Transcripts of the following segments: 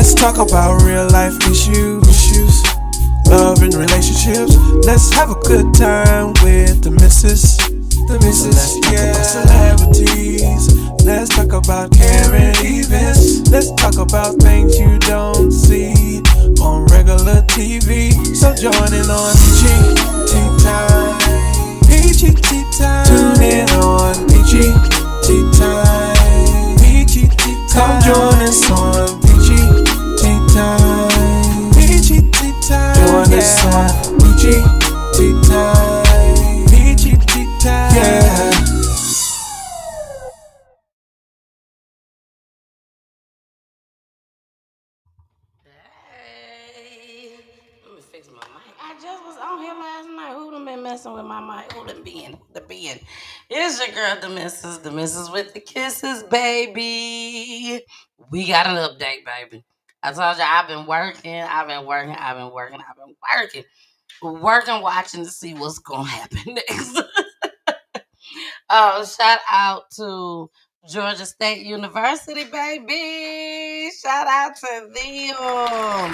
Let's talk about real life issues, love and relationships. Let's have a good time with the missus. Let's talk about celebrities. Let's talk about caring events. Let's talk about things you don't see on regular TV. So join in on PGT Time. PGT Time. Tune in on PGT Time. PGT Time. Come join us on PGT Time. PGT Time. Join us on PGT Time. PGT Time. Yeah. Hey, let me fix my mic. I just was on here last night. Who done been messing with my mic? Who done been? It's your girl, the missus with the kisses, baby. We got an update, baby. I told you I've been working, watching to see what's gonna happen next. Shout out to Georgia State University, baby. Shout out to them.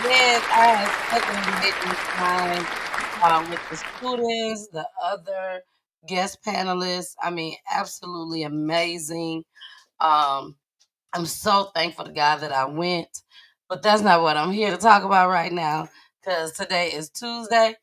Yes, I had such an amazing time with the students, the other guest panelists. I mean, absolutely amazing. Um, I'm so thankful to God that I went, but that's not what I'm here to talk about right now because today is Tuesday.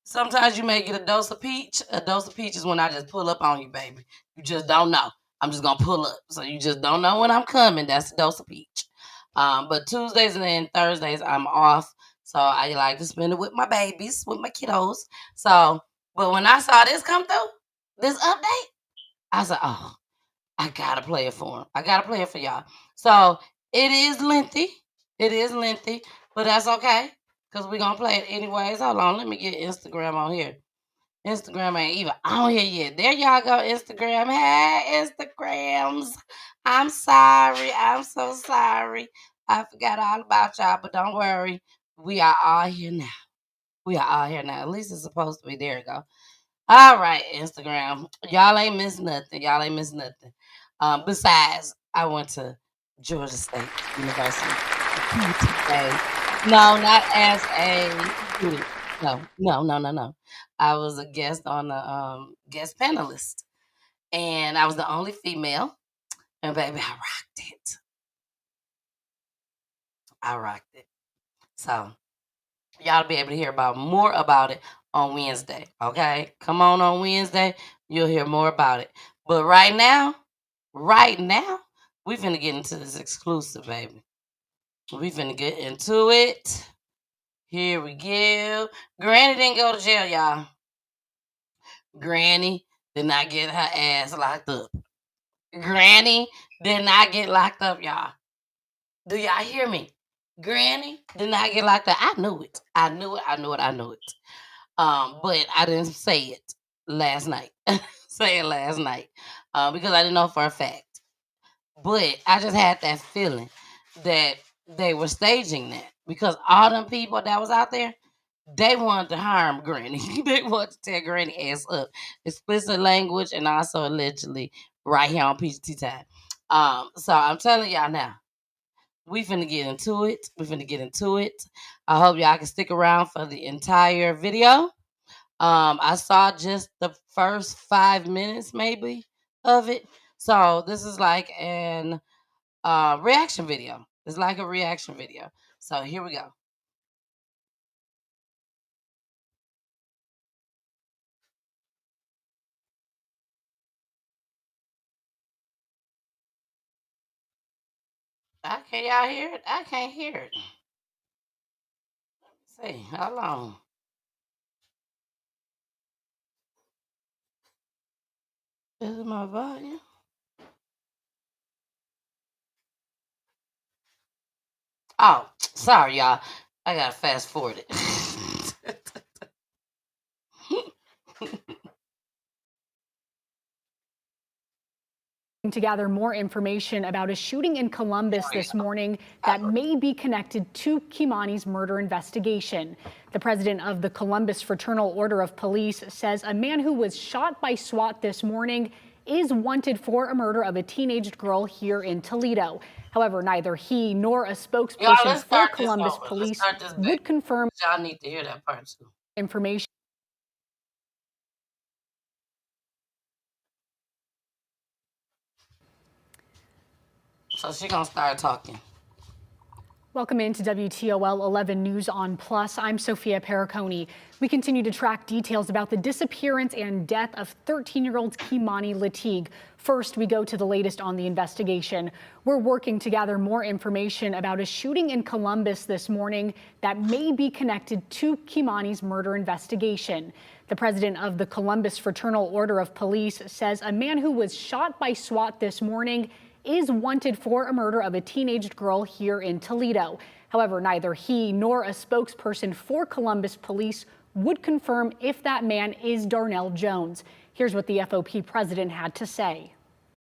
Sometimes you may get a dose of peach. A dose of peach is when I just pull up on you, baby. You just don't know. I'm just gonna pull up. So you just don't know when I'm coming. That's a dose of peach. But Tuesdays and then Thursdays I'm off. So I like to spend it with my babies, with my kiddos. So, but when I saw this come through, this update, I said, oh, I gotta play it for them. I gotta play it for y'all. So it is lengthy. It is lengthy, but that's okay. Cause we're gonna play it anyways. Hold on, let me get Instagram on here. Instagram ain't even on here yet. There y'all go, Instagram. Hey, Instagrams. I'm sorry. I'm so sorry. I forgot all about y'all, but don't worry. We are all here now. We are all here now. At least it's supposed to be. There you go. All right, Instagram. Y'all ain't missed nothing. Y'all ain't missed nothing. Besides, I went to Georgia State University today. No, not as a student. No. I was a guest on the guest panelist, and I was the only female. And baby, I rocked it. I rocked it. So y'all be able to hear about more about it on Wednesday. Okay, come on Wednesday, you'll hear more about it. But right now, we finna get into this exclusive, baby. We finna get into it. Here we go. Granny didn't go to jail, y'all. Granny did not get her ass locked up. Granny did not get locked up, y'all. Do y'all hear me? Granny did not get locked up. I knew it. But I didn't say it last night. Say it last night. Because I didn't know for a fact. But I just had that feeling that they were staging that because all them people that was out there, they wanted to harm Granny. They wanted to tear Granny ass up. Explicit language and also allegedly right here on PGT Time. So I'm telling y'all now, we finna get into it. I hope y'all can stick around for the entire video. I saw just the first 5 minutes maybe of it. So this is like an reaction video. It's like a reaction video. So here we go. Can y'all hear it? I can't hear it. Let's see, how long? Is it my volume? Oh, sorry, y'all. I gotta fast forward it. To gather more information about a shooting in Columbus this morning that may be connected to Kimani's murder investigation. The president of the Columbus Fraternal Order of Police says a man who was shot by SWAT this morning is wanted for a murder of a teenage girl here in Toledo. However, neither he nor a Y'all, spokesperson let's for start this Columbus over. Let's Police start this back. would confirm Y'all need to hear that part too. information. So she gonna start talking. Welcome into WTOL 11 News on Plus. I'm Sophia Pericone. We continue to track details about the disappearance and death of 13-year-old Kimani Lateague. First, we go to the latest on the investigation. We're working to gather more information about a shooting in Columbus this morning that may be connected to Kimani's murder investigation. The president of the Columbus Fraternal Order of Police says a man who was shot by SWAT this morning is wanted for a murder of a teenage girl here in Toledo. However, neither he nor a spokesperson for Columbus Police would confirm if that man is Darnell Jones. Here's what the FOP president had to say.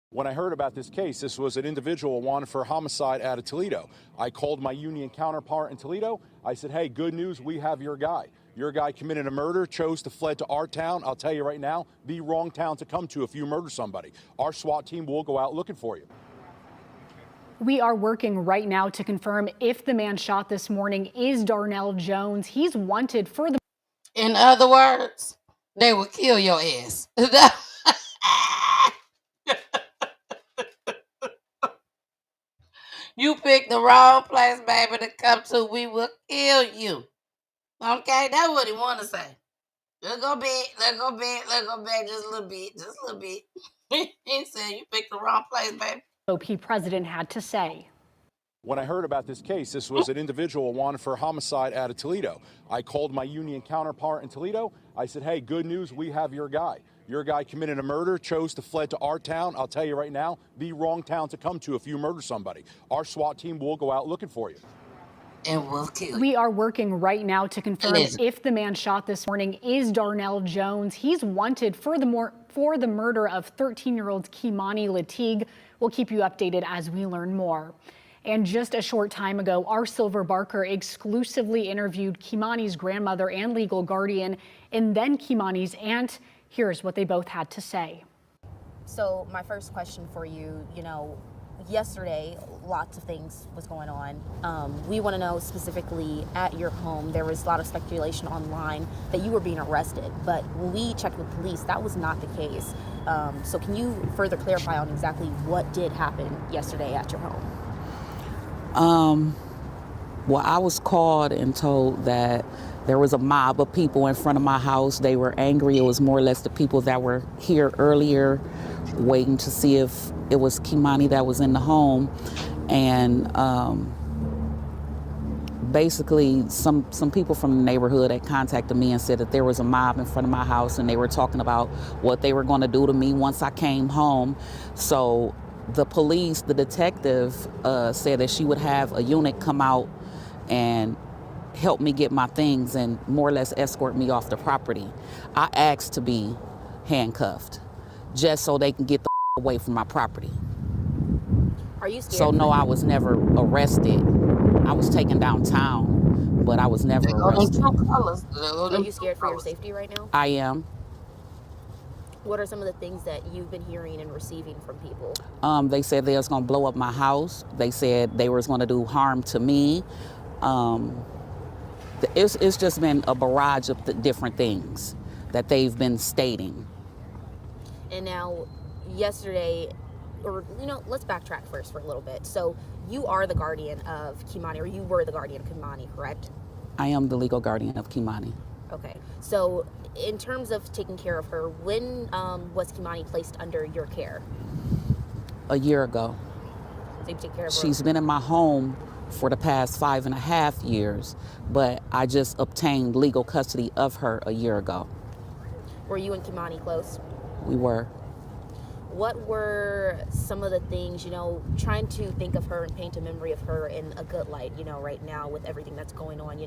When I heard about this case, this was an individual wanted for homicide out of Toledo. I called my union counterpart in Toledo. I said, hey, good news, we have your guy. Your guy committed a murder, chose to fled to our town. I'll tell you right now, the wrong town to come to if you murder somebody. Our SWAT team will go out looking for you. We are working right now to confirm if the man shot this morning is Darnell Jones. He's wanted for the... In other words, they will kill your ass. You picked the wrong place, baby, to come to. We will kill you. Okay, that's what he want to say. Let's go back, let's go back, let's go back just a little bit, just a little bit. He said you picked the wrong place, baby. FOP president had to say. When I heard about this case, this was an individual wanted for homicide out of Toledo. I called my union counterpart in Toledo. I said, hey, good news, we have your guy. Your guy committed a murder, chose to fled to our town. I'll tell you right now, the wrong town to come to if you murder somebody. Our SWAT team will go out looking for you. And we'll kill you. We are working right now to confirm if the man shot this morning is Darnell Jones. He's wanted for the murder of 13-year-old Kimani Lateague. We'll keep you updated as we learn more. And just a short time ago, our Silver Barker exclusively interviewed Kimani's grandmother and legal guardian, and then Kimani's aunt. Here's what they both had to say. So my first question for you, yesterday, lots of things was going on. We want to know specifically at your home, there was a lot of speculation online that you were being arrested, but when we checked with police, that was not the case. So can you further clarify on exactly what did happen yesterday at your home? Well, I was called and told that there was a mob of people in front of my house. They were angry. It was more or less the people that were here earlier waiting to see if it was Kimani that was in the home. And basically some people from the neighborhood had contacted me and said that there was a mob in front of my house and they were talking about what they were going to do to me once I came home. So the police, the detective said that she would have a unit come out and help me get my things and more or less escort me off the property. I asked to be handcuffed just so they can get the away from my property. Are you scared? So no, I was never arrested. I was taken downtown, but I was never arrested. Are you scared for your safety right now? I am. What are some of the things that you've been hearing and receiving from people? They said they was gonna blow up my house. They said they was gonna do harm to me. It's just been a barrage of different things that they've been stating. And now, yesterday, let's backtrack first for a little bit. So you are the guardian of Kimani, or you were the guardian of Kimani, correct? I am the legal guardian of Kimani. Okay. So in terms of taking care of her, when was Kimani placed under your care? A year ago. So you take care of her? She's been in my home for the past 5.5 years, but I just obtained legal custody of her a year ago. Were you and Kimani close? We were. What were some of the things, trying to think of her and paint a memory of her in a good light, right now with everything that's going on,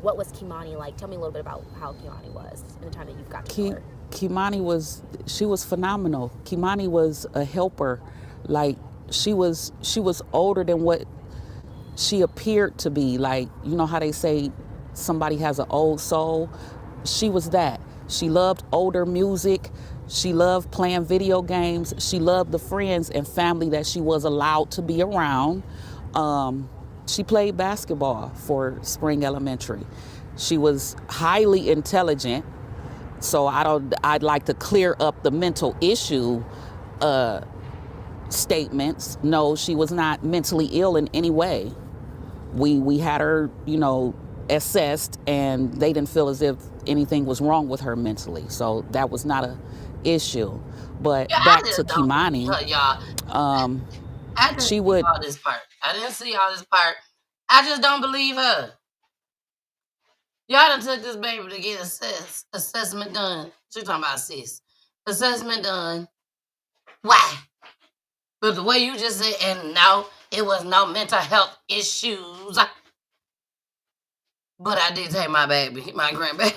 what was Kimani like? Tell me a little bit about how Kimani was in the time that you've got to know her. Kimani was phenomenal. Kimani was a helper. Like, she was older than what she appeared to be. Like, you know how they say somebody has an old soul? She was that. She loved older music. She loved playing video games. She loved the friends and family that she was allowed to be around. She played basketball for Spring Elementary. She was highly intelligent. So I'd like to clear up the mental issue statements. No, she was not mentally ill in any way. We had her, assessed, and they didn't feel as if anything was wrong with her mentally. So that was not a issue. But Yeah, I back just to don't Kimani, believe her, y'all. I didn't she see would, all this part. I didn't see all this part. I just don't believe her. Y'all done took this baby to get assessment done. She talking about sis. Assessment done. Why? But the way you just said, and no, it was no mental health issues. But I did take my baby, my grandbaby,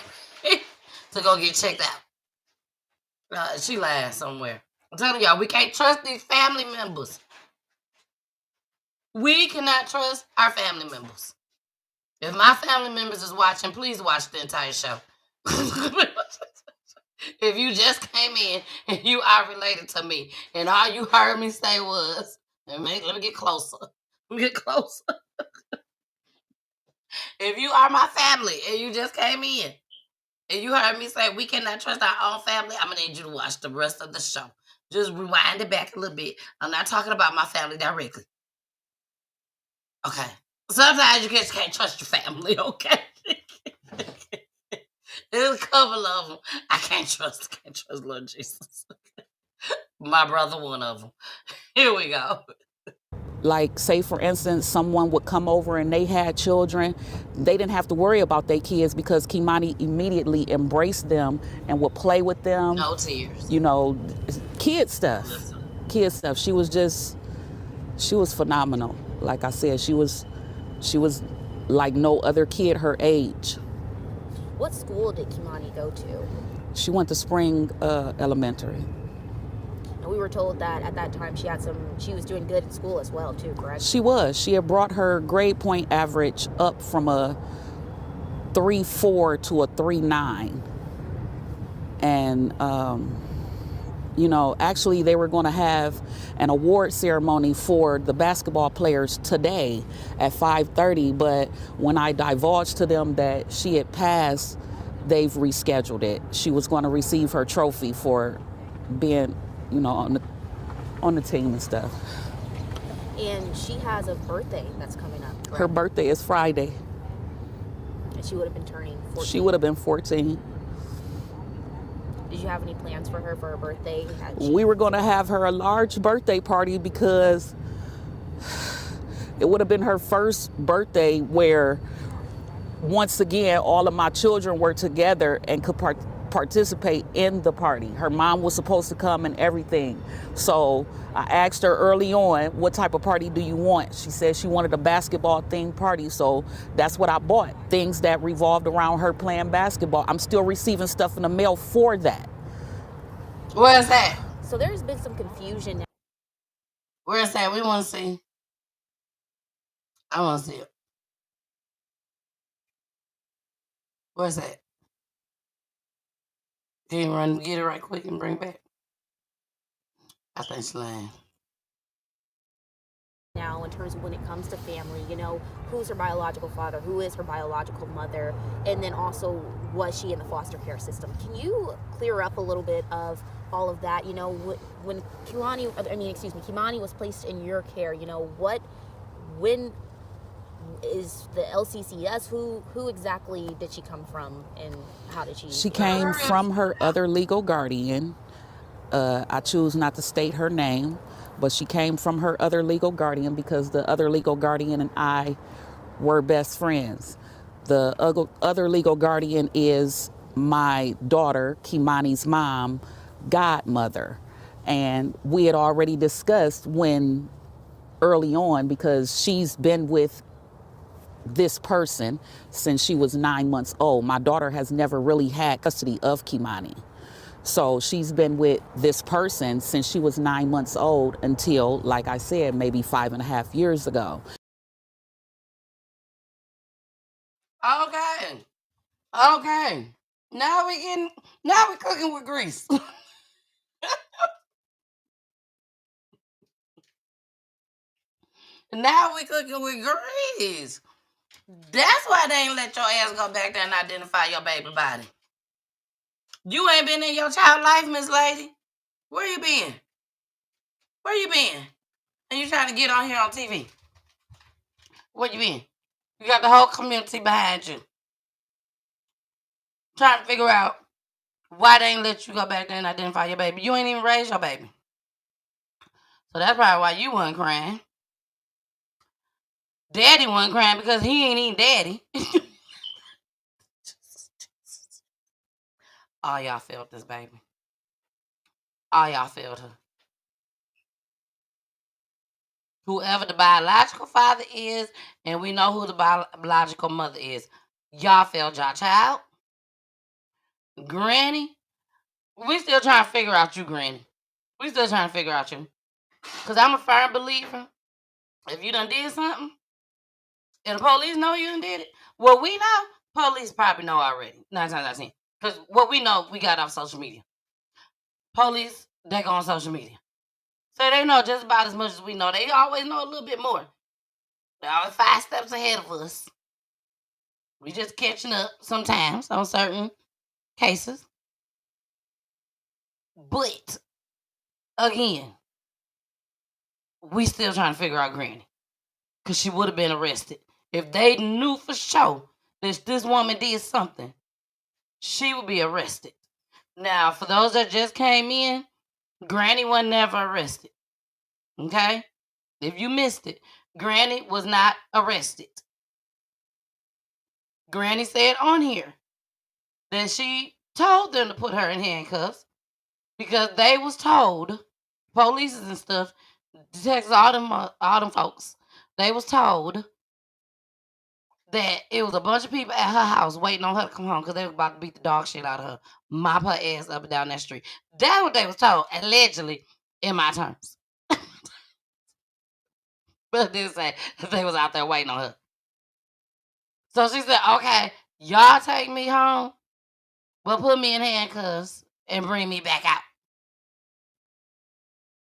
to go get checked out. She lying somewhere. I'm telling y'all, we can't trust these family members. We cannot trust our family members. If my family members is watching, please watch the entire show. If you just came in and you are related to me, and all you heard me say was, let me get closer. Let me get closer. If you are my family and you just came in and you heard me say we cannot trust our own family, I'm gonna need you to watch the rest of the show. Just rewind it back a little bit. I'm not talking about my family directly. Okay. Sometimes you just can't trust your family, okay? There's a couple of them I can't trust. Can't trust Lord Jesus. My brother, one of them. Here we go. like, say for instance, someone would come over and they had children, they didn't have to worry about their kids because Kimani immediately embraced them and would play with them. No tears. Kid stuff. Kid stuff. She was phenomenal. Like I said, she was like no other kid her age. What school did Kimani go to? She went to Spring Elementary. And we were told that at that time she was doing good in school as well too, correct? She was. She had brought her grade point average up from a 3.4 to a 3.9. And, actually they were going to have an award ceremony for the basketball players today at 5:30. But when I divulged to them that she had passed, they've rescheduled it. She was going to receive her trophy for being, on the team and stuff. And she has a birthday that's coming up, correct? Her birthday is Friday. And she would have been turning 14. She would have been 14. Did you have any plans for her birthday? We were going to have her a large birthday party because it would have been her first birthday where, once again, all of my children were together and could participate in the party. Her mom was supposed to come and everything. So I asked her early on, what type of party do you want? She said she wanted a basketball themed party. So that's what I bought. Things that revolved around her playing basketball. I'm still receiving stuff in the mail for that. Where's that? So there's been some confusion now. Where's that? We want to see. I want to see it. Where's that? Can you run get it right quick and bring it back? I think she's lying. Now, in terms of when it comes to family, who's her biological father, who is her biological mother, and then also was she in the foster care system? Can you clear up a little bit of all of that? When Kimani was placed in your care, when is the LCCS? Who exactly did she come from, and how did she? She came from her other legal guardian. I choose not to state her name, but she came from her other legal guardian because the other legal guardian and I were best friends. The other legal guardian is my daughter, Kimani's mom, godmother. And we had already discussed early on, because she's been with this person since she was 9 months old. My daughter has never really had custody of Kimani. So she's been with this person since she was 9 months old until, like I said, maybe 5.5 years ago. Okay. Now we cooking with grease. Now we cooking with grease. That's why they ain't let your ass go back there and identify your baby body. You ain't been in your child life, Miss Lady. Where you been? Where you been? And you trying to get on here on TV? Where you been? You got the whole community behind you. Trying to figure out why they ain't let you go back there and identify your baby. You ain't even raised your baby. So that's probably why you wasn't crying. Daddy wasn't crying because he ain't even daddy. All y'all felt this baby. All y'all felt her. Whoever the biological father is, and we know who the biological mother is, y'all failed y'all child. Granny, we still trying to figure out you, Granny. We still trying to figure out you. Because I'm a firm believer, if you done did something, and the police know you done did it, well, we know, police probably know already. 9 times out of 10. Because what we know, we got off social media. Police, they go on social media. So they know just about as much as we know. They always know a little bit more. They're always 5 steps ahead of us. We just catching up sometimes on certain cases. But, again, we still trying to figure out Granny. Because she would have been arrested. If they knew for sure that this woman did something, she would be arrested. Now, for those that just came in, Granny was never arrested. Okay? If you missed it, Granny was not arrested. Granny said on here that she told them to put her in handcuffs because they was told, police and stuff, detectives, all them folks, they was told that it was a bunch of people at her house waiting on her to come home because they was about to beat the dog shit out of her, mop her ass up and down that street. That's what they was told, allegedly, in my terms. But they say they was out there waiting on her. So she said, okay, y'all take me home, but put me in handcuffs and bring me back out.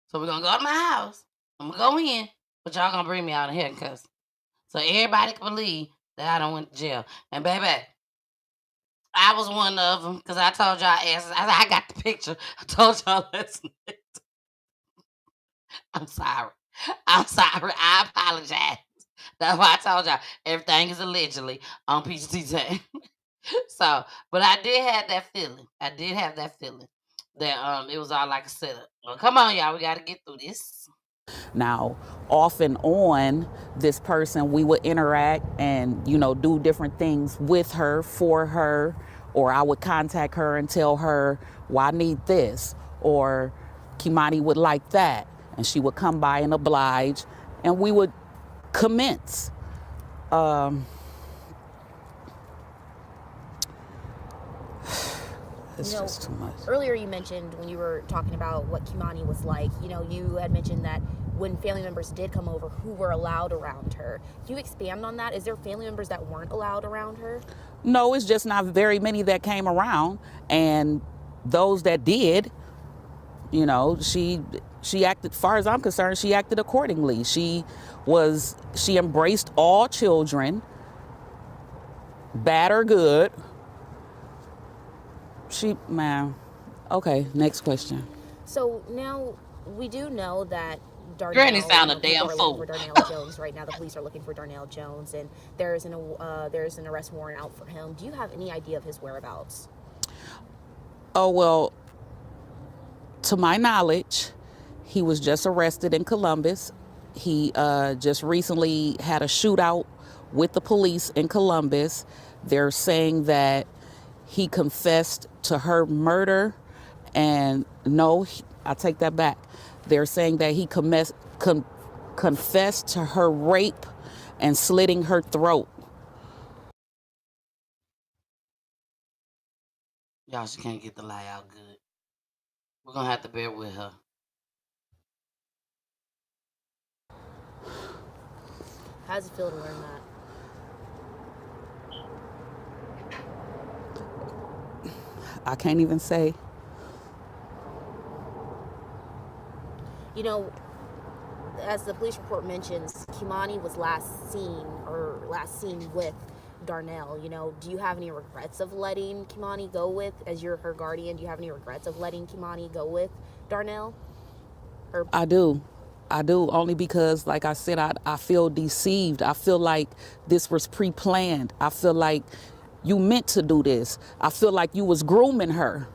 So we're going to go to my house. I'm going to go in, but y'all going to bring me out in handcuffs. So everybody can believe that I done went to jail. And baby, I was one of them because I told y'all asses. I got the picture. I told y'all last night. I'm sorry. I apologize. That's why I told y'all everything is allegedly on PGT time. So, but I did have that feeling. that it was all like a setup. Well, come on, y'all. We got to get through this. Now, off and on, this person, we would interact and, do different things with her, for her, or I would contact her and tell her, well, I need this, or Kimani would like that. And she would come by and oblige, and we would commence. It's just too much. Earlier you mentioned when you were talking about what Kimani was like, you had mentioned that when family members did come over, who were allowed around her. Can you expand on that? Is there family members that weren't allowed around her? No, it's just not very many that came around. And those that did, she acted, as far as I'm concerned, she acted accordingly. She embraced all children, bad or good. Okay, next question. So now we do know that Darnell, Granny sound a damn fool. For Darnell Jones right now. The police are looking for Darnell Jones, and there's an arrest warrant out for him. Do you have any idea of his whereabouts? Oh, well, to my knowledge, he was just arrested in Columbus. He just recently had a shootout with the police in Columbus. They're saying that he confessed to her murder, and no, I take that back. They're saying that he confessed to her rape and slitting her throat. Y'all, she can't get the lie out good. We're going to have to bear with her. How does it feel to learn that? I can't even say. as the police report mentions, Kimani was last seen with Darnell. You know, do you have any regrets of letting Kimani go with, as you're her guardian, do you have any regrets of letting Kimani go with Darnell? I do, only because, like I said, I feel deceived. I feel like this was pre-planned. I feel like you meant to do this. I feel like you was grooming her.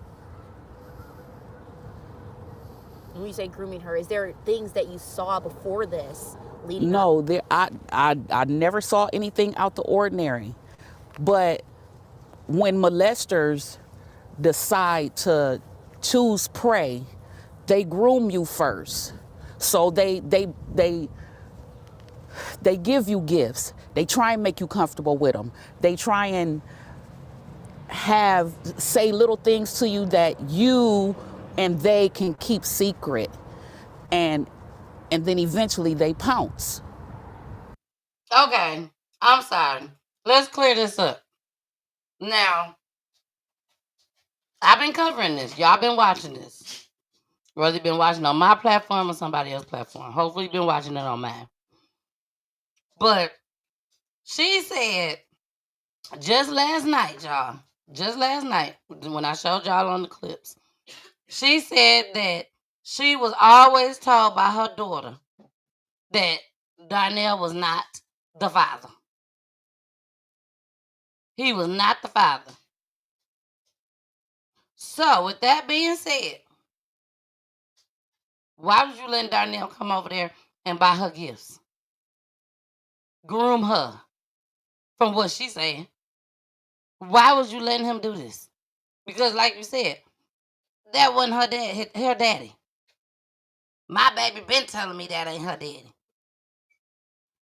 When you say grooming her, is there things that you saw before this leading up? No, I never saw anything out the ordinary. But when molesters decide to choose prey, they groom you first. So they give you gifts. They try and make you comfortable with them. They try and say little things to you that you and they can keep secret. And then eventually they pounce. Okay, I'm sorry. Let's clear this up. Now, I've been covering this. Y'all been watching this. Whether you've been watching on my platform or somebody else's platform. Hopefully you've been watching it on mine. But she said just last night, y'all, when I showed y'all on the clips, she said that she was always told by her daughter that Darnell was not the father. He was not the father. So, with that being said, why would you let Darnell come over there and buy her gifts? Groom her, from what she's saying. Why was you letting him do this? Because, like you said, that wasn't her daddy. My baby been telling me that ain't her daddy.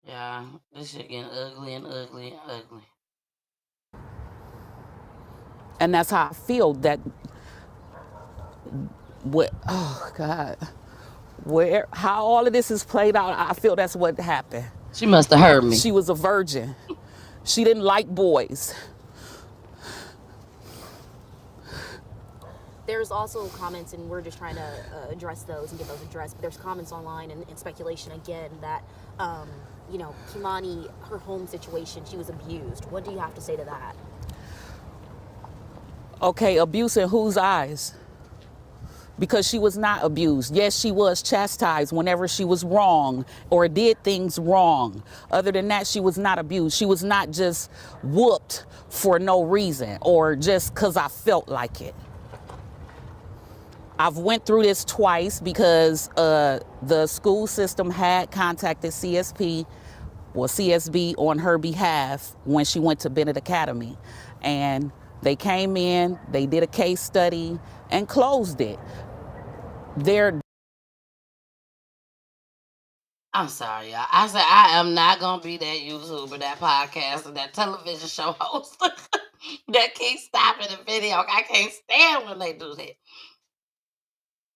Yeah, this shit getting ugly and ugly and ugly. And that's how I feel that oh God, how all of this is played out, I feel that's what happened. She must have heard me. She was a virgin. She didn't like boys. There's also comments, and we're just trying to address those and get those addressed, but there's comments online and speculation again that, you know, Kimani, her home situation, she was abused. What do you have to say to that? Okay, abuse in whose eyes? Because she was not abused. Yes, she was chastised whenever she was wrong or did things wrong. Other than that, she was not abused. She was not just whooped for no reason or just because I felt like it. I've went through this twice because the school system had contacted CSB on her behalf when she went to Bennett Academy. And they came in, they did a case study and closed it. I'm sorry, y'all. I said I am not gonna be that YouTuber, that podcaster, that television show host that keeps stopping the video. I can't stand when they do that.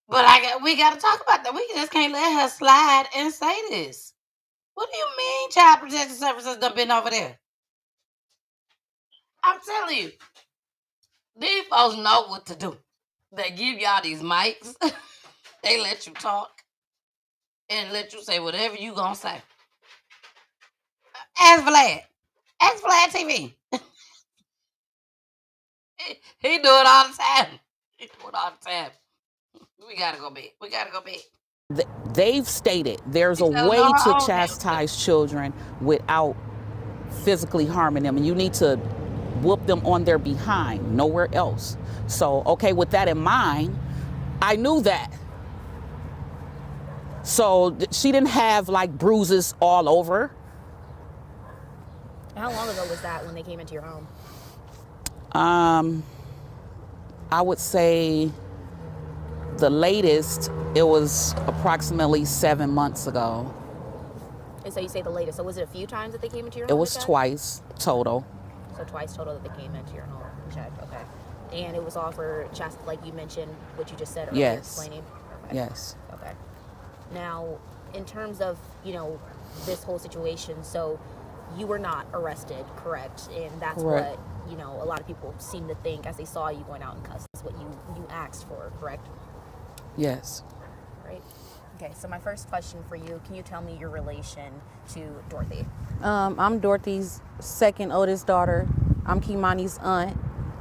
But we got to talk about that. We just can't let her slide and say this. What do you mean Child Protective Services done been over there? I'm telling you, these folks know what to do. They give y'all these mics. They let you talk and let you say whatever you gonna say. Ask Vlad. Ask Vlad TV. He do it all the time. We gotta go back. They've stated there's a way to chastise children without physically harming them, and you need to whoop them on their behind, nowhere else. So, okay, with that in mind, I knew that. So she didn't have like bruises all over. How long ago was that when they came into your home? I would say the latest, it was approximately 7 months ago. And so you say the latest. So was it a few times that they came into your home? It was twice total. So twice total that they came into your home. Check. Okay. And it was all for like you mentioned, what you just said earlier. Yes. Explaining. Okay. Yes. Okay. Now, in terms of, you know, this whole situation, so you were not arrested, correct? And that's Correct. what, you know, a lot of people seem to think as they saw you going out in custody. That's what you asked for, correct? Yes. Right. Okay, so my first question for you, can you tell me your relation to Dorothy? I'm Dorothy's second oldest daughter. I'm Kimani's aunt.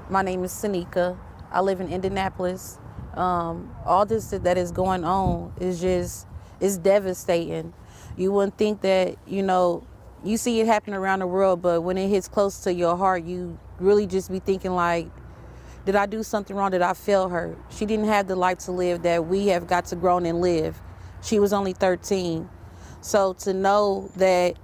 My name is Sanika. I live in Indianapolis. All this that is going on is devastating. You wouldn't think that, you see it happen around the world, but when it hits close to your heart, you really just be thinking like, did I do something wrong? Did I fail her? She didn't have the life to live that we have got to grow and live. She was only 13. So to know that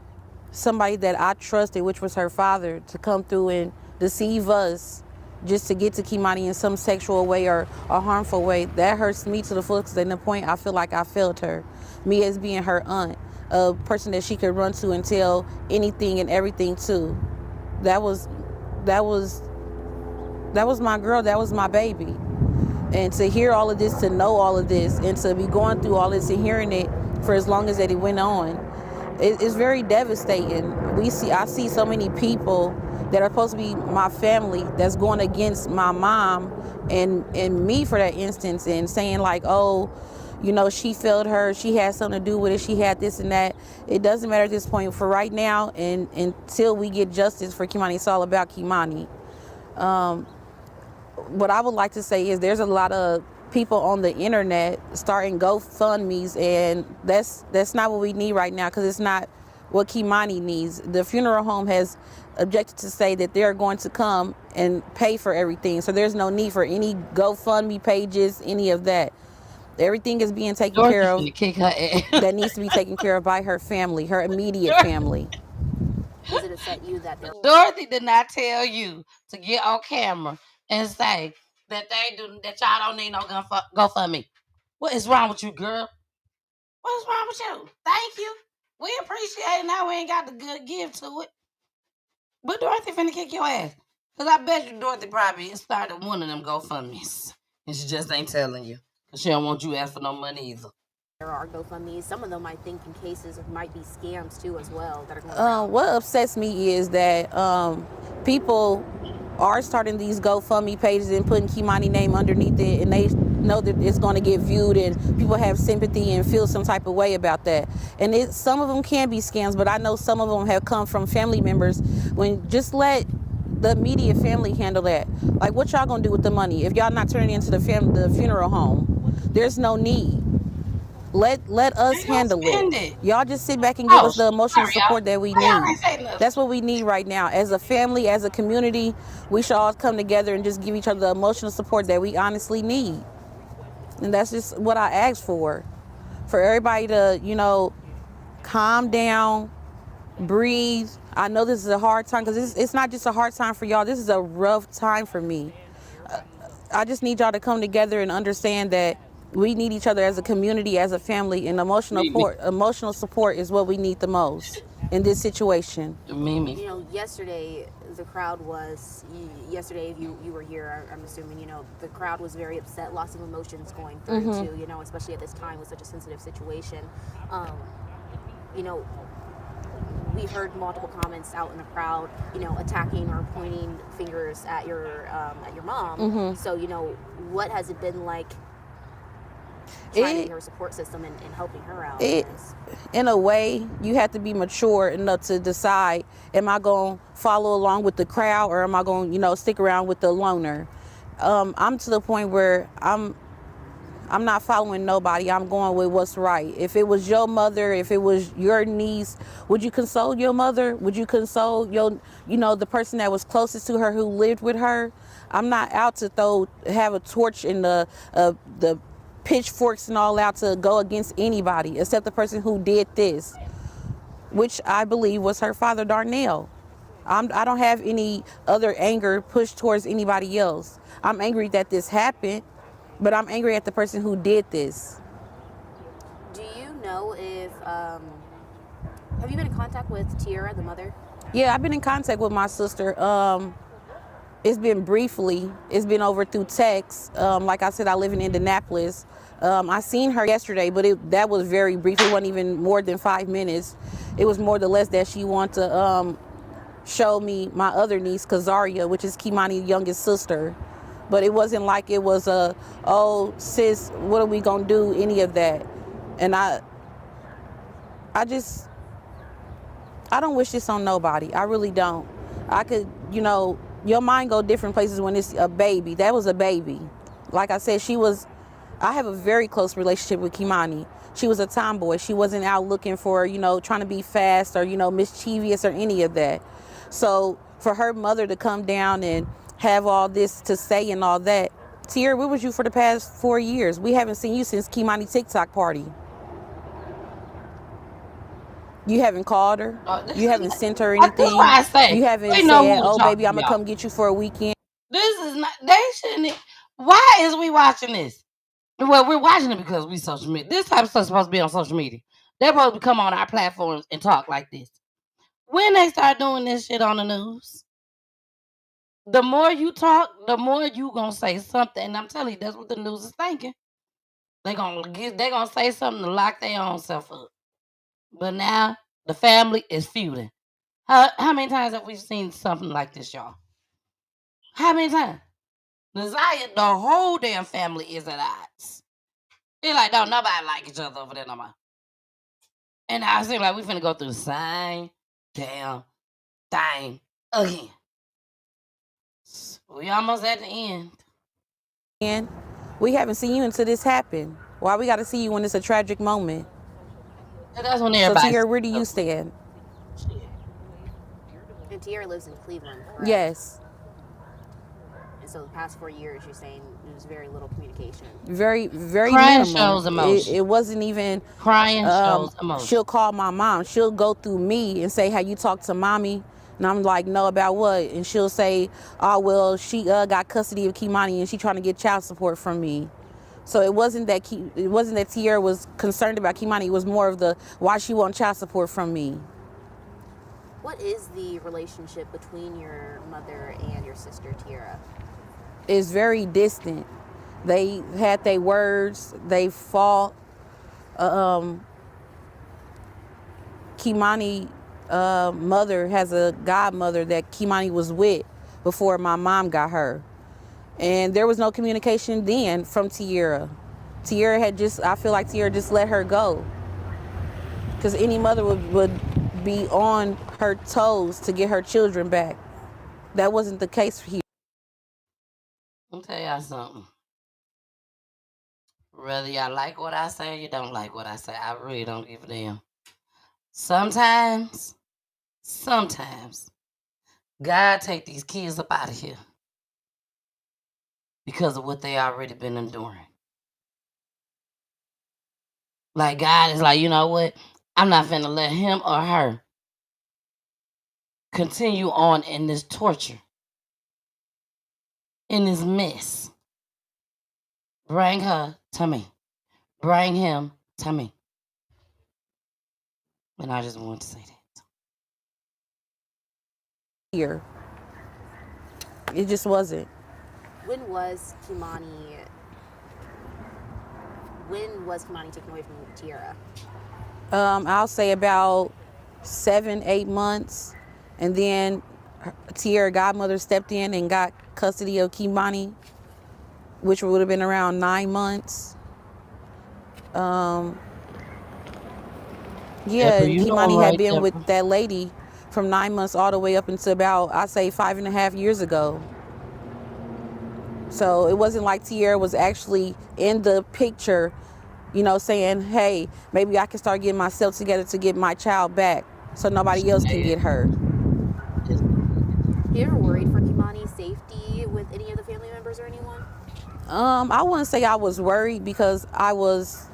somebody that I trusted, which was her father, to come through and deceive us just to get to Kimani in some sexual way or a harmful way, that hurts me to the fullest. At the point I feel like I failed her. Me as being her aunt, a person that she could run to and tell anything and everything to. That was my girl, that was my baby. And to hear all of this, to know all of this, and to be going through all this and hearing it for as long as that it went on, it's very devastating. I see so many people that are supposed to be my family that's going against my mom and me for that instance, and saying like, oh, she failed her, she had something to do with it, she had this and that. It doesn't matter at this point. For right now, and until we get justice for Kimani, it's all about Kimani. What I would like to say is there's a lot of people on the internet starting GoFundMes, and that's not what we need right now, because it's not what Kimani needs. The funeral home has objected to say that they're going to come and pay for everything, so there's no need for any GoFundMe pages, any of that. Everything is being taken care of. Kick her ass. That needs to be taken care of by her family, her immediate family. Does it upset you that they're... Dorothy did not tell you to get on camera and say that that y'all don't need no GoFundMe. What is wrong with you, girl? What is wrong with you? Thank you. We appreciate it. Now we ain't got the good give to it. But Dorothy finna kick your ass. Because I bet you Dorothy probably started one of them GoFundMes. And she just ain't telling you. Because she don't want you to ask for no money either. There are GoFundMes. Some of them, I think, in cases might be scams too as well that are going on. What upsets me is that people are starting these GoFundMe pages and putting Kimani's name underneath it, and they know that it's going to get viewed and people have sympathy and feel some type of way about that. And some of them can be scams, but I know some of them have come from family members. Just let the immediate family handle that. Like, what y'all gonna do with the money if y'all not turning it into the funeral home? There's no need. Let us handle it. Y'all just sit back and give us the emotional support that we need. That's what we need right now. As a family, as a community, we should all come together and just give each other the emotional support that we honestly need. And that's just what I ask for everybody to, calm down, breathe. I know this is a hard time, because it's not just a hard time for y'all. This is a rough time for me. I just need y'all to come together and understand that we need each other as a community, as a family, and emotional support is what we need the most in this situation. Yesterday the crowd was, if you were here, I'm assuming, the crowd was very upset, lots of emotions going through too, especially at this time with such a sensitive situation. We heard multiple comments out in the crowd, attacking or pointing fingers at your mom. So, what has it been like finding her support system and helping her out? In a way, you have to be mature enough to decide, am I going to follow along with the crowd, or am I going to, stick around with the loner? I'm to the point where I'm not following nobody. I'm going with what's right. If it was your mother, if it was your niece, would you console your mother? Would you console the person that was closest to her, who lived with her? I'm not out to have a torch and the pitchforks and all out to go against anybody except the person who did this, which I believe was her father, Darnell. I don't have any other anger pushed towards anybody else. I'm angry that this happened, but I'm angry at the person who did this. Do you know if, have you been in contact with Tiara, the mother? Yeah, I've been in contact with my sister. It's been briefly. It's been over through text. Like I said, I live in Indianapolis. I seen her yesterday, but that was very brief. It wasn't even more than 5 minutes. It was more or less that she wanted to show me my other niece, Kazaria, which is Kimani's youngest sister. But it wasn't like it was oh, sis, what are we going to do, any of that. And I don't wish this on nobody. I really don't. I could, your mind go different places when it's a baby. That was a baby. Like I said, I have a very close relationship with Kimani. She was a tomboy. She wasn't out looking for, trying to be fast or, mischievous or any of that. So for her mother to come down and have all this to say and all that, Tierra, where was you for the past 4 years? We haven't seen you since Kimani TikTok party. You haven't called her. You haven't sent her anything. That's why I say You haven't we said, know who to "Oh, talk baby, to, I'm gonna y'all. come get you for a weekend." This is not. They shouldn't. Why is we watching this? Well, we're watching it because we social media. This type of stuff supposed to be on social media. They're supposed to come on our platforms and talk like this. When they start doing this shit on the news, the more you talk, the more you gonna say something. And I'm telling you, that's what the news is thinking. They gonna say something to lock their own self up. But now the family is feuding. How many times have we seen something like this, y'all? How many times? Desire, the whole damn family is at odds. It's like, don't nobody like each other over there no more. And I seem like we finna go through the same damn thing again. We almost at the end. And we haven't seen you until this happened. Why we got to see you when it's a tragic moment? That's when So everybody. Tierra, where do you stand? And Tierra lives in Cleveland, correct? Yes. And so the past 4 years, you're saying there was very little communication. Very, very Crying minimal. shows emotion. It wasn't even Crying shows emotion. She'll call my mom. She'll go through me and say, "Have you talked to mommy?" And I'm like, "No, about what?" And she'll say, "Oh, well, she got custody of Kimani and she trying to get child support from me." So it wasn't that Tierra was concerned about Kimani. It was more of the why she want child support from me. What is the relationship between your mother and your sister, Tierra? It's very distant. They had their words. They fought. Kimani mother has a godmother that Kimani was with before my mom got her. And there was no communication then from Tierra. I feel like Tierra just let her go. Because any mother would be on her toes to get her children back. That wasn't the case here. Let me tell y'all something. Whether y'all like what I say or you don't like what I say, I really don't give a damn. Sometimes, God take these kids up out of here because of what they already been enduring. Like God is like, you know what? I'm not finna let him or her continue on in this torture, in this mess. Bring her to me. Bring him to me. And I just want to say that. Here. It just wasn't. When was Kimani taken away from Tierra? I'll say about 7-8 months. And then Tierra godmother stepped in and got custody of Kimani, which would have been around 9 months. Kimani had been with that lady from 9 months all the way up until about, I say, 5.5 years ago. So it wasn't like Tierra was actually in the picture, saying, "Hey, maybe I can start getting myself together to get my child back so nobody else can get her." You ever worried for Kimani's safety with any of the family members or anyone? I wouldn't say I was worried because I was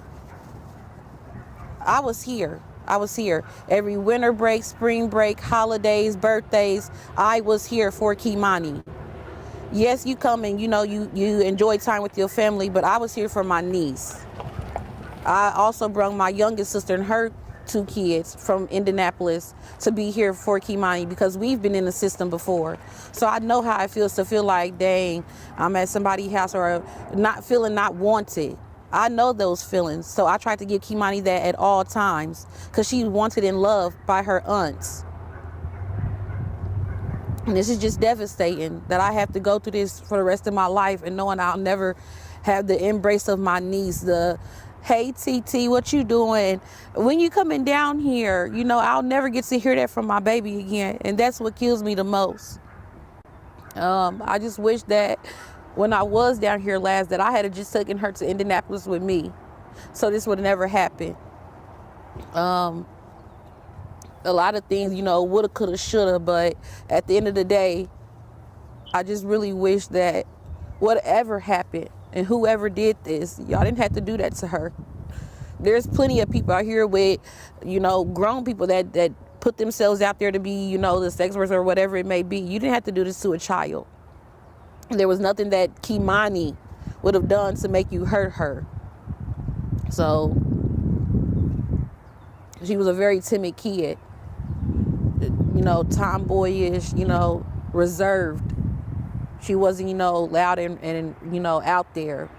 here. I was here. Every winter break, spring break, holidays, birthdays, I was here for Kimani. Yes, you come and you enjoy time with your family, but I was here for my niece. I also brought my youngest sister and her 2 kids from Indianapolis to be here for Kimani because we've been in the system before. So I know how it feels to feel like, dang, I'm at somebody's house or not feeling not wanted. I know those feelings. So I tried to give Kimani that at all times because she's wanted and loved by her aunts. And this is just devastating that I have to go through this for the rest of my life and knowing I'll never have the embrace of my niece, the hey, TT, what you doing? When you coming down here? You know, I'll never get to hear that from my baby again. And that's what kills me the most. I just wish that when I was down here last, that I had just taken her to Indianapolis with me. So this would have never happened. A lot of things, you know, woulda, coulda, shoulda, but at the end of the day, I just really wish that whatever happened and whoever did this, y'all didn't have to do that to her. There's plenty of people out here with, you know, grown people that put themselves out there to be, you know, the sex workers or whatever it may be. You didn't have to do this to a child. There was nothing that Kimani would have done to make you hurt her. So she was a very timid kid, you know, tomboyish, you know, reserved. She wasn't, you know, loud and you know, out there.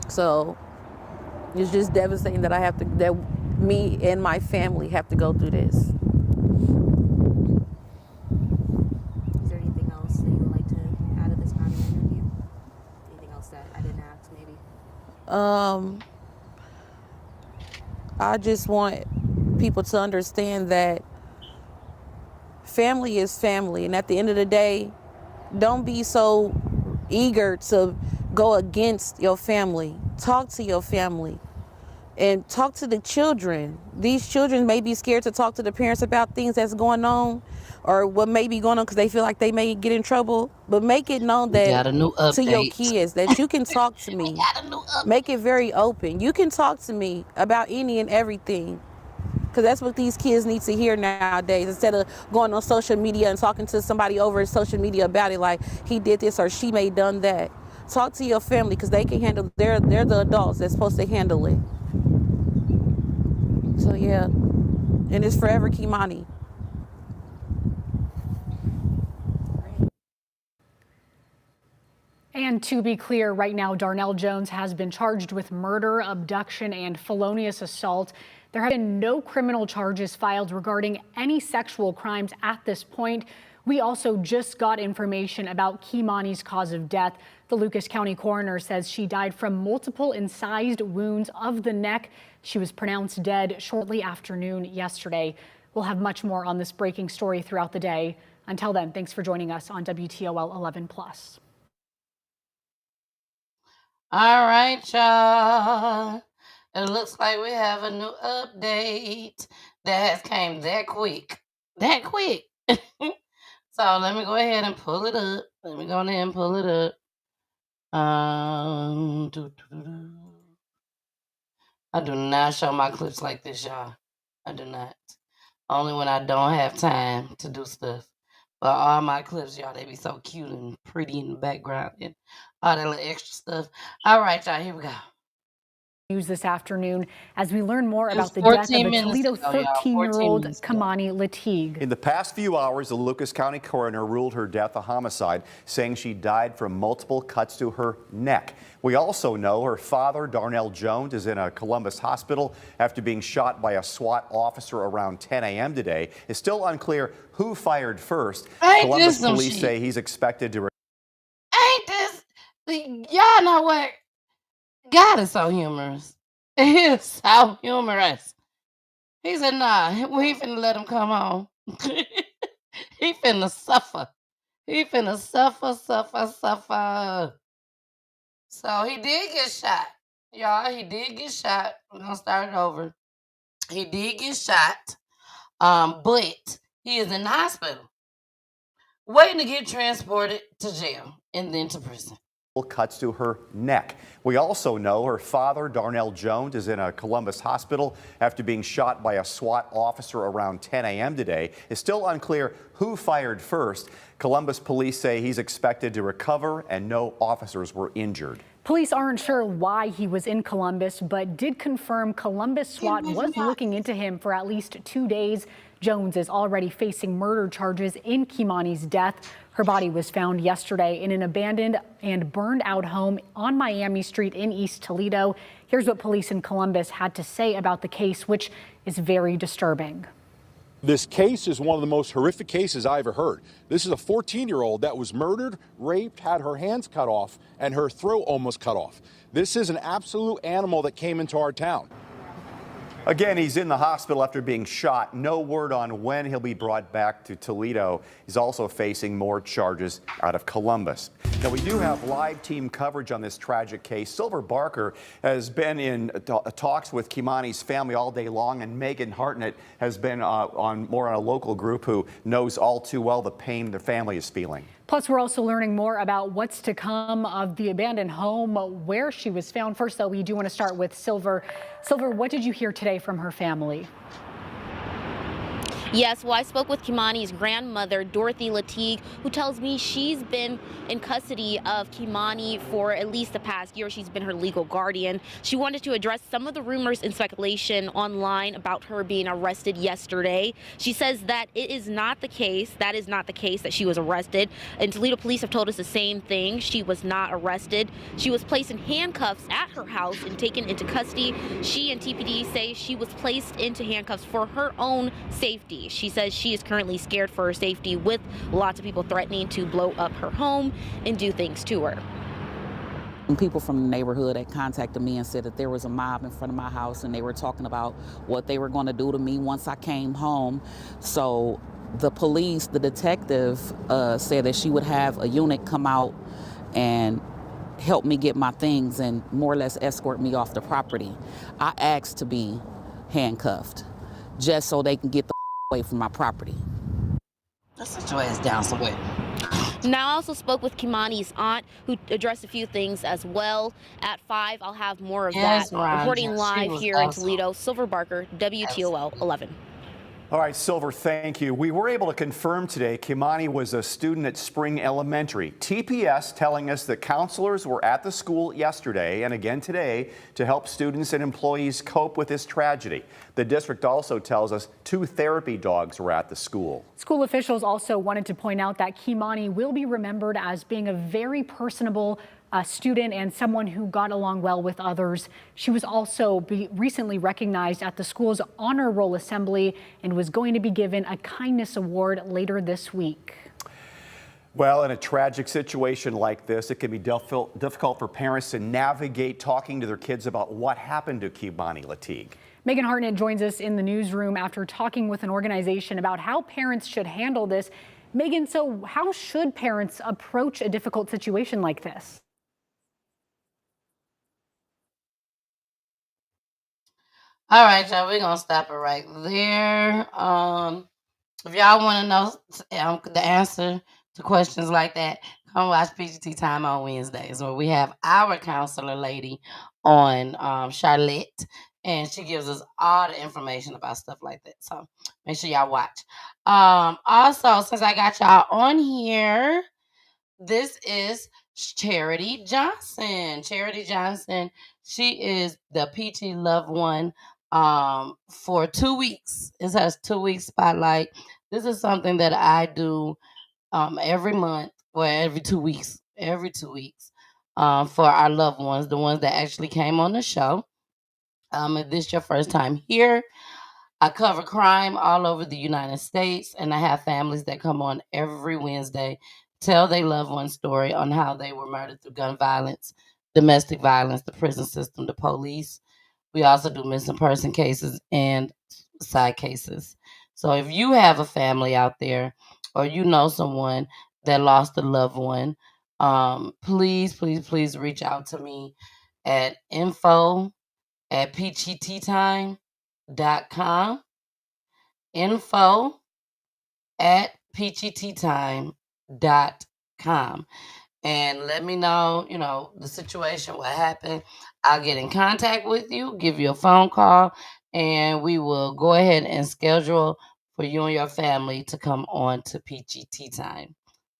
So it's just devastating that that me and my family have to go through this. Is there anything else that you would like to add at this time in the interview? Anything else that I didn't ask, maybe? I just want people to understand that family is family, and at the end of the day, don't be so eager to go against your family. Talk to your family and talk to the children. These children may be scared to talk to the parents about things that's going on or what may be going on because they feel like they may get in trouble, but make it known that to your kids that you can talk to me. Make it very open. You can talk to me about any and everything. Because that's what these kids need to hear nowadays. Instead of going on social media and talking to somebody over social media about it, like he did this or she may done that. Talk to your family because they can handle. They're the adults that's supposed to handle it. So yeah, and it's forever Kimani. And to be clear, right now, Darnell Jones has been charged with murder, abduction, and felonious assault. There have been no criminal charges filed regarding any sexual crimes at this point. We also just got information about Kimani's cause of death. The Lucas County coroner says she died from multiple incised wounds of the neck. She was pronounced dead shortly after noon yesterday. We'll have much more on this breaking story throughout the day. Until then, thanks for joining us on WTOL 11+. All right, y'all. It looks like we have a new update that has came that quick. That quick. So let me go ahead and pull it up. I do not show my clips like this, y'all. I do not. Only when I don't have time to do stuff. But all my clips, y'all, they be so cute and pretty in the background and all that little extra stuff. All right, y'all, here we go. News this afternoon as we learn more about the death of a Toledo 13-year-old Kimani Lateeg. In the past few hours, the Lucas County coroner ruled her death a homicide, saying she died from multiple cuts to her neck. We also know her father, Darnell Jones, is in a Columbus hospital after being shot by a SWAT officer around 10 a.m. today. It's still unclear who fired first. Columbus police say he's expected to. Ain't this? Y'all know what? God is so humorous. He is so humorous. He said, nah, we ain't finna let him come home. He finna suffer. He finna suffer. So he did get shot. Y'all, he did get shot. We're gonna start it over. He did get shot. But he is in the hospital, waiting to get transported to jail and then to prison. Cuts to her neck. We also know her father, Darnell Jones, is in a Columbus hospital after being shot by a SWAT officer around 10 a.m. today. It's still unclear who fired first. Columbus police say he's expected to recover and no officers were injured. Police aren't sure why he was in Columbus, but did confirm Columbus SWAT was looking into him for at least 2 days. Jones is already facing murder charges in Kimani's death. Her body was found yesterday in an abandoned and burned out home on Miami Street in East Toledo. Here's what police in Columbus had to say about the case, which is very disturbing. This case is one of the most horrific cases I ever heard. This is a 14-year-old that was murdered, raped, had her hands cut off, and her throat almost cut off. This is an absolute animal that came into our town. Again, he's in the hospital after being shot. No word on when he'll be brought back to Toledo. He's also facing more charges out of Columbus. Now, we do have live team coverage on this tragic case. Silver Barker has been in talks with Kimani's family all day long, and Megan Hartnett has been on a local group who knows all too well the pain the family is feeling. Plus, we're also learning more about what's to come of the abandoned home where she was found. First, though, we do want to start with Silver. Silver, what did you hear today from her family? Yes, well, I spoke with Kimani's grandmother, Dorothy Latigue, who tells me she's been in custody of Kimani for at least the past year. She's been her legal guardian. She wanted to address some of the rumors and speculation online about her being arrested yesterday. She says that it is not the case. That is not the case that she was arrested. And Toledo police have told us the same thing. She was not arrested. She was placed in handcuffs at her house and taken into custody. She and TPD say she was placed into handcuffs for her own safety. She says she is currently scared for her safety, with lots of people threatening to blow up her home and do things to her. People from the neighborhood had contacted me and said that there was a mob in front of my house and they were talking about what they were going to do to me once I came home. So the police, the detective said that she would have a unit come out and help me get my things and more or less escort me off the property. I asked to be handcuffed just so they can get the away from my property. Let's sit your ass down somewhere. Now, I also spoke with Kimani's aunt, who addressed a few things as well. At 5, I'll have more of that. Reporting live here in Toledo, Silver Barker, WTOL 11. All right, Silver, thank you. We were able to confirm today Kimani was a student at Spring Elementary. TPS telling us that counselors were at the school yesterday and again today to help students and employees cope with this tragedy. The district also tells us 2 therapy dogs were at the school. School officials also wanted to point out that Kimani will be remembered as being a very personable student and someone who got along well with others. She was also recently recognized at the school's honor roll assembly and was going to be given a kindness award later this week. Well, in a tragic situation like this, it can be difficult for parents to navigate talking to their kids about what happened to Kimani Latigue. Megan Hartnett joins us in the newsroom after talking with an organization about how parents should handle this. Megan, so how should parents approach a difficult situation like this? All right, y'all, we're going to stop it right there. If y'all want to know the answer to questions like that, come watch PGT Time on Wednesdays, where we have our counselor lady on, Charlotte, and she gives us all the information about stuff like that. So make sure y'all watch. Also, since I got y'all on here, this is Charity Johnson. Charity Johnson, she is the PT Loved One for 2 weeks. It has 2 weeks spotlight. This is something that I do every month or every 2 weeks. Every 2 weeks for our loved ones, the ones that actually came on the show. If this is your first time here, I cover crime all over the United States, and I have families that come on every Wednesday, tell their loved one story on how they were murdered through gun violence, domestic violence, the prison system, the police. We also do missing person cases and side cases. So if you have a family out there or you know someone that lost a loved one, please, please, please reach out to me at info@pgttime.com. info@pgttime.com. And let me know, the situation, what happened. I'll get in contact with you, give you a phone call, and we will go ahead and schedule for you and your family to come on to PGT Time.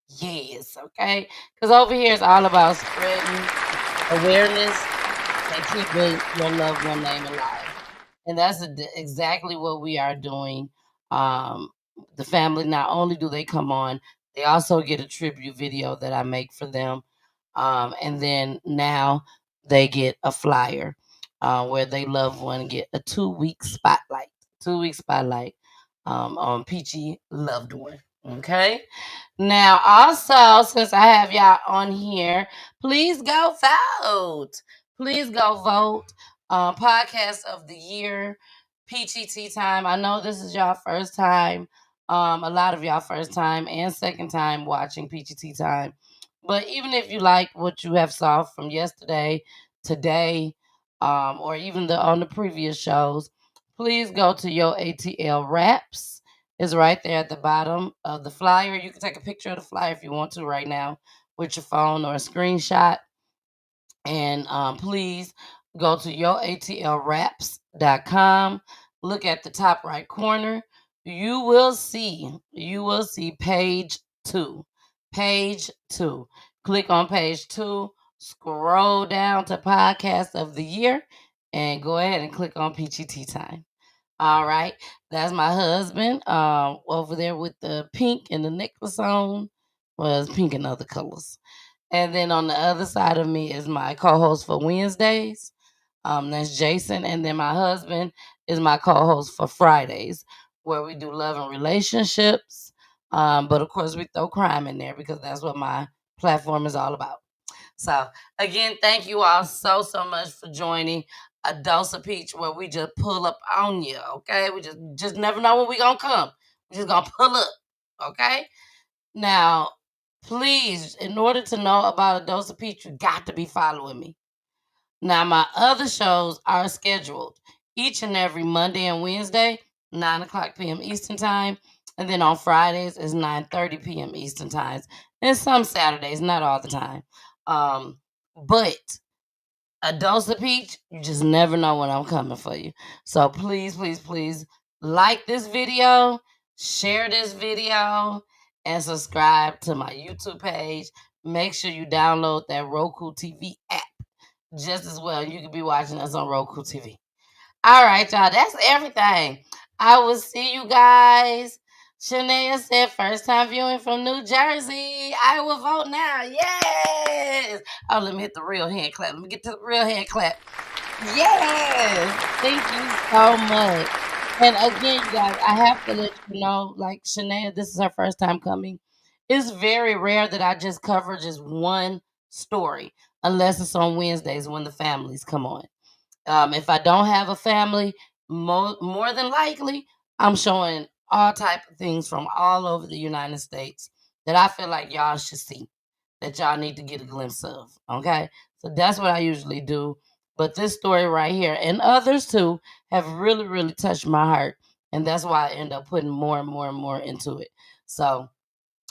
Yes, okay? Because over here it's all about spreading awareness and keeping your loved one name alive. And that's exactly what we are doing. The family, not only do they come on, they also get a tribute video that I make for them. And then now they get a flyer where they loved one get a 2 week spotlight. 2 week spotlight on Peachy Loved One. Okay. Now, also, since I have y'all on here, please go vote. Please go vote. Podcast of the year, Peachy Tea Time. I know this is y'all first time. A lot of y'all first time and second time watching Peachy Tea Time. But even if you like what you have saw from yesterday, today, or even on the previous shows, please go to your ATL Raps. It's right there at the bottom of the flyer. You can take a picture of the flyer if you want to right now with your phone or a screenshot. And please go to youratlraps.com. Look at the top right corner. You will see page 2. Page 2. Click on page 2. Scroll down to podcast of the year and go ahead and click on Peachy Tea Time. All right. That's my husband over there with the pink and the necklace on. Well, it's pink and other colors. And then on the other side of me is my co-host for Wednesdays. That's Jason. And then my husband is my co-host for Fridays, where we do love and relationships. But of course, we throw crime in there because that's what my platform is all about. So again, thank you all so much for joining A Dose of Peach, where we just pull up on you. Okay, we just never know when we gonna come. We just gonna pull up. Okay. Now, please, in order to know about A Dose of Peach, you got to be following me. Now, my other shows are scheduled each and every Monday and Wednesday, 9:00 p.m. Eastern Time. And then on Fridays is 9:30 p.m. Eastern Time. And some Saturdays, not all the time. But A Dose of Peach, you just never know when I'm coming for you. So please, please, please like this video, share this video, and subscribe to my YouTube page. Make sure you download that Roku TV app just as well. You can be watching us on Roku TV. All right, y'all. That's everything. I will see you guys. Shania said, first time viewing from New Jersey. I will vote now. Yes. Oh, let me hit the real hand clap. Let me get to the real hand clap. Yes. Thank you so much. And again, you guys, I have to let you know, like Shania, this is her first time coming. It's very rare that I just cover just one story, unless it's on Wednesdays when the families come on. If I don't have a family, more than likely, I'm showing all type of things from all over the United States that I feel like y'all should see, that y'all need to get a glimpse of. Okay, so that's what I usually do. But this story right here and others too have really, really touched my heart, and that's why I end up putting more and more and more into it. So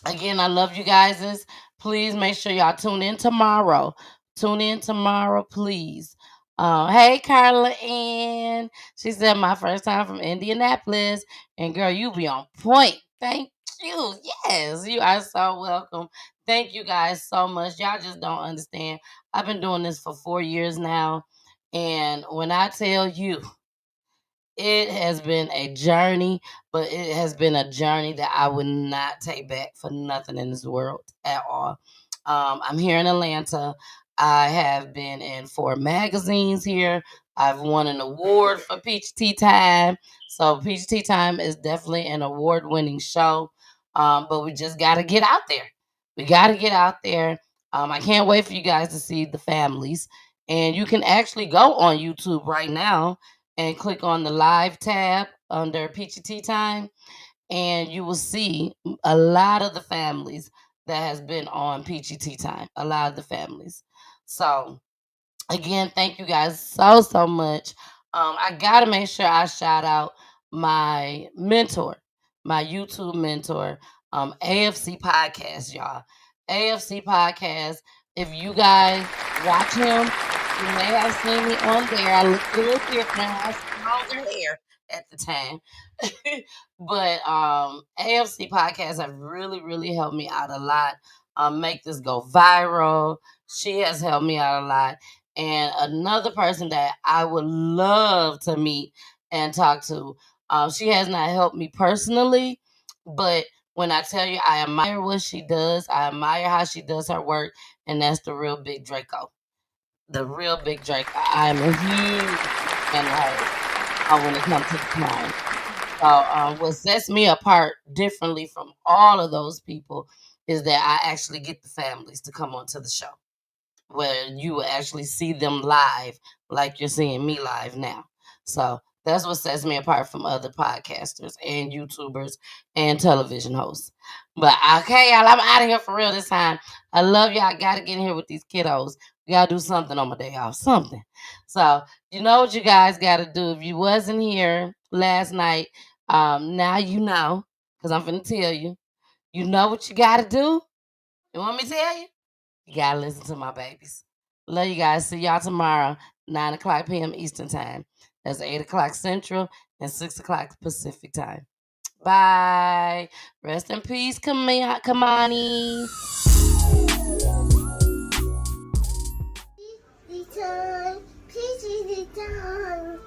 again, I love you guys. Please make sure y'all tune in tomorrow. Tune in tomorrow, please. Hey, Carla Ann. She said, my first time from Indianapolis. And girl, you be on point. Thank you. Yes, you are so welcome. Thank you guys so much. Y'all just don't understand. I've been doing this for 4 years now. And when I tell you, it has been a journey, but it has been a journey that I would not take back for nothing in this world at all. I'm here in Atlanta. I have been in 4 magazines here. I've won an award for Peach Tea Time. So Peach Tea Time is definitely an award-winning show. But we just got to get out there. We got to get out there. I can't wait for you guys to see the families. And you can actually go on YouTube right now and click on the live tab under Peachy Tea Time, and you will see a lot of the families that has been on Peachy Tea Time. A lot of the families. So again, thank you guys so much. I gotta make sure I shout out my mentor, my YouTube mentor, AFC Podcast, y'all. AFC Podcast. If you guys watch him, you may have seen me on there. I look a little different. I had longer hair at the time. But AFC Podcast have really, really helped me out a lot. Make this go viral. She has helped me out a lot. And another person that I would love to meet and talk to, she has not helped me personally, but when I tell you I admire what she does, I admire how she does her work, and that's the real Big Draco. The real Big Draco. I'm a huge fan of her when it comes to the crime. So what sets me apart differently from all of those people is that I actually get the families to come onto the show, where you will actually see them live like you're seeing me live now. So that's what sets me apart from other podcasters and YouTubers and television hosts. But okay, y'all, I'm out of here for real this time. I love y'all. I gotta get in here with these kiddos. We gotta do something on my day off. Something. So you know what you guys gotta do. If you wasn't here last night, now you know, because I'm finna tell you. You know what you gotta do? You want me to tell you? You gotta listen to my babies. Love you guys. See y'all tomorrow, 9 o'clock p.m. Eastern Time. That's 8 o'clock Central and 6 o'clock Pacific Time. Bye. Rest in peace, Kamani. Return, please return.